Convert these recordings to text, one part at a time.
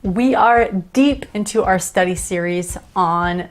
We are deep into our study series on...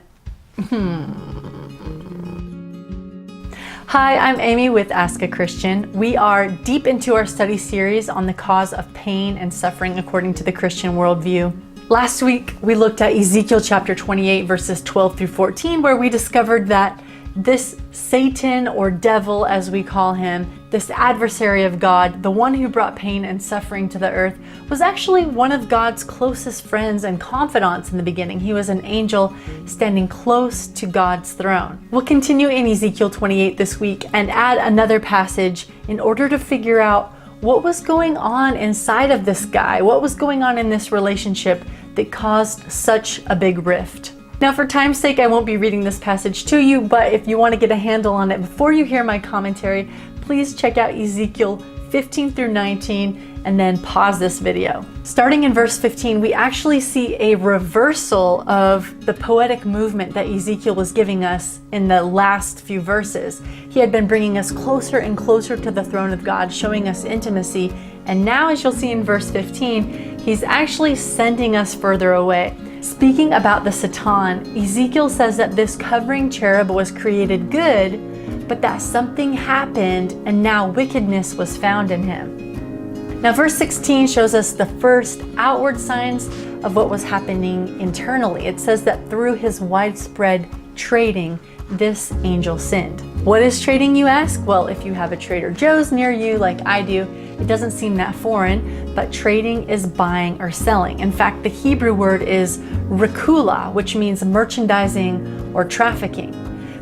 Hi, I'm Amy with Ask a Christian. We are deep into our study series on the cause of pain and suffering according to the Christian worldview. Last week, we looked at Ezekiel chapter 28, verses 12 through 14, where we discovered that this Satan, or devil as we call him, this adversary of God, the one who brought pain and suffering to the earth, was actually one of God's closest friends and confidants in the beginning. He was an angel standing close to God's throne. We'll continue in Ezekiel 28 this week and add another passage in order to figure out what was going on inside of this guy, what was going on in this relationship that caused such a big rift. Now, for time's sake, I won't be reading this passage to you, but if you want to get a handle on it before you hear my commentary, please check out Ezekiel 15 through 19 and then pause this video. Starting in verse 15, we actually see a reversal of the poetic movement that Ezekiel was giving us in the last few verses. He had been bringing us closer and closer to the throne of God, showing us intimacy, and now, as you'll see in verse 15, he's actually sending us further away. Speaking about the Satan, Ezekiel says that this covering cherub was created good, but that something happened and now wickedness was found in him. Now, verse 16 shows us the first outward signs of what was happening internally. It says that through his widespread trading, this angel sinned. What is trading, you ask? Well, if you have a Trader Joe's near you like I do, it doesn't seem that foreign, but trading is buying or selling. In fact, the Hebrew word is rekula, which means merchandising or trafficking.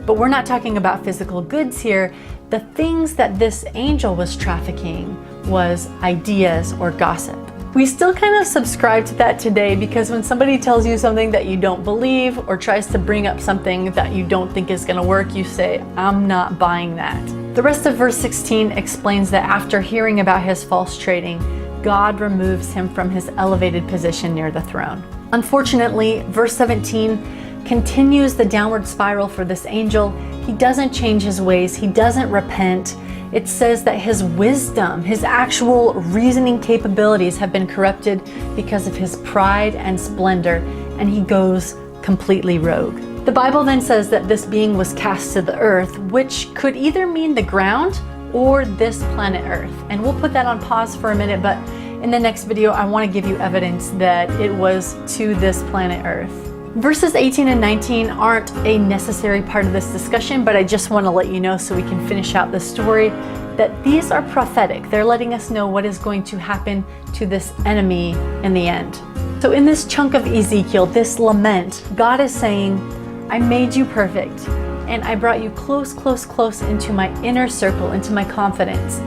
But we're not talking about physical goods here. The things that this angel was trafficking was ideas or gossip. We still kind of subscribe to that today because when somebody tells you something that you don't believe or tries to bring up something that you don't think is going to work, you say, I'm not buying that. The rest of verse 16 explains that after hearing about his false trading, God removes him from his elevated position near the throne. Unfortunately, verse 17 continues the downward spiral for this angel. He doesn't change his ways. He doesn't repent. It says that his wisdom, his actual reasoning capabilities have been corrupted because of his pride and splendor, and he goes completely rogue. The Bible then says that this being was cast to the earth, which could either mean the ground or this planet Earth. And we'll put that on pause for a minute, but in the next video, I want to give you evidence that it was to this planet Earth. Verses 18 and 19 aren't a necessary part of this discussion, but I just want to let you know so we can finish out the story that these are prophetic. They're letting us know what is going to happen to this enemy in the end. So in this chunk of Ezekiel, this lament, God is saying, I made you perfect, and I brought you close, close, close into my inner circle, into my confidence.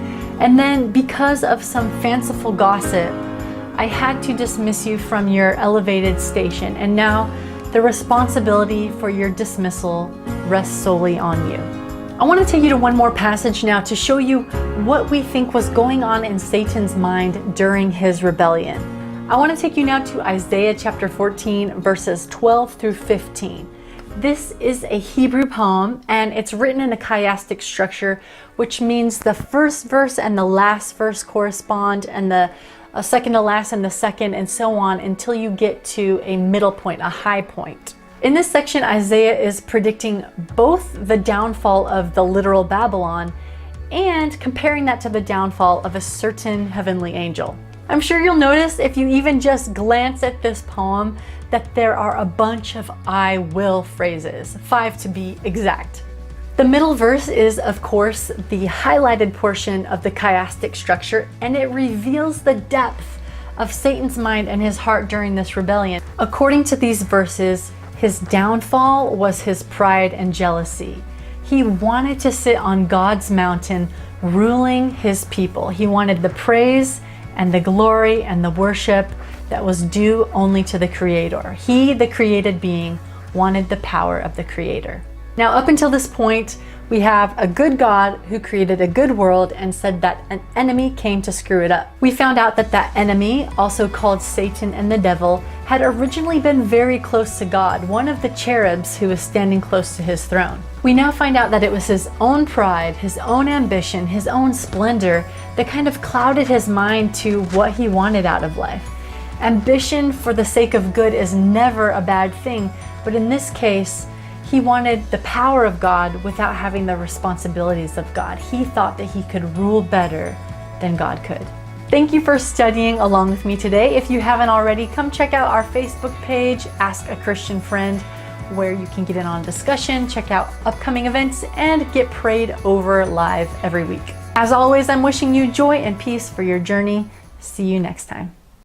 And then because of some fanciful gossip, I had to dismiss you from your elevated station, and now the responsibility for your dismissal rests solely on you. I want to take you to one more passage now to show you what we think was going on in Satan's mind during his rebellion. I want to take you now to Isaiah chapter 14, verses 12 through 15. This is a Hebrew poem, and it's written in a chiastic structure, which means the first verse and the last verse correspond, and the second to last and the second, and so on until you get to a middle point, a high point. In this section, Isaiah is predicting both the downfall of the literal Babylon and comparing that to the downfall of a certain heavenly angel. I'm sure you'll notice if you even just glance at this poem that there are a bunch of I will phrases, 5 to be exact. The middle verse is, of course, the highlighted portion of the chiastic structure, and it reveals the depth of Satan's mind and his heart during this rebellion. According to these verses, his downfall was his pride and jealousy. He wanted to sit on God's mountain, ruling his people. He wanted the praise and the glory and the worship that was due only to the Creator. He, the created being, wanted the power of the Creator. Now, up until this point, we have a good God who created a good world and said that an enemy came to screw it up. We found out that that enemy, also called Satan and the devil, had originally been very close to God, one of the cherubs who was standing close to his throne. We now find out that it was his own pride, his own ambition, his own splendor that kind of clouded his mind to what he wanted out of life. Ambition for the sake of good is never a bad thing, but in this case, he wanted the power of God without having the responsibilities of God. He thought that he could rule better than God could. Thank you for studying along with me today. If you haven't already, come check out our Facebook page, Ask a Christian Friend, where you can get in on discussion, check out upcoming events, and get prayed over live every week. As always, I'm wishing you joy and peace for your journey. See you next time.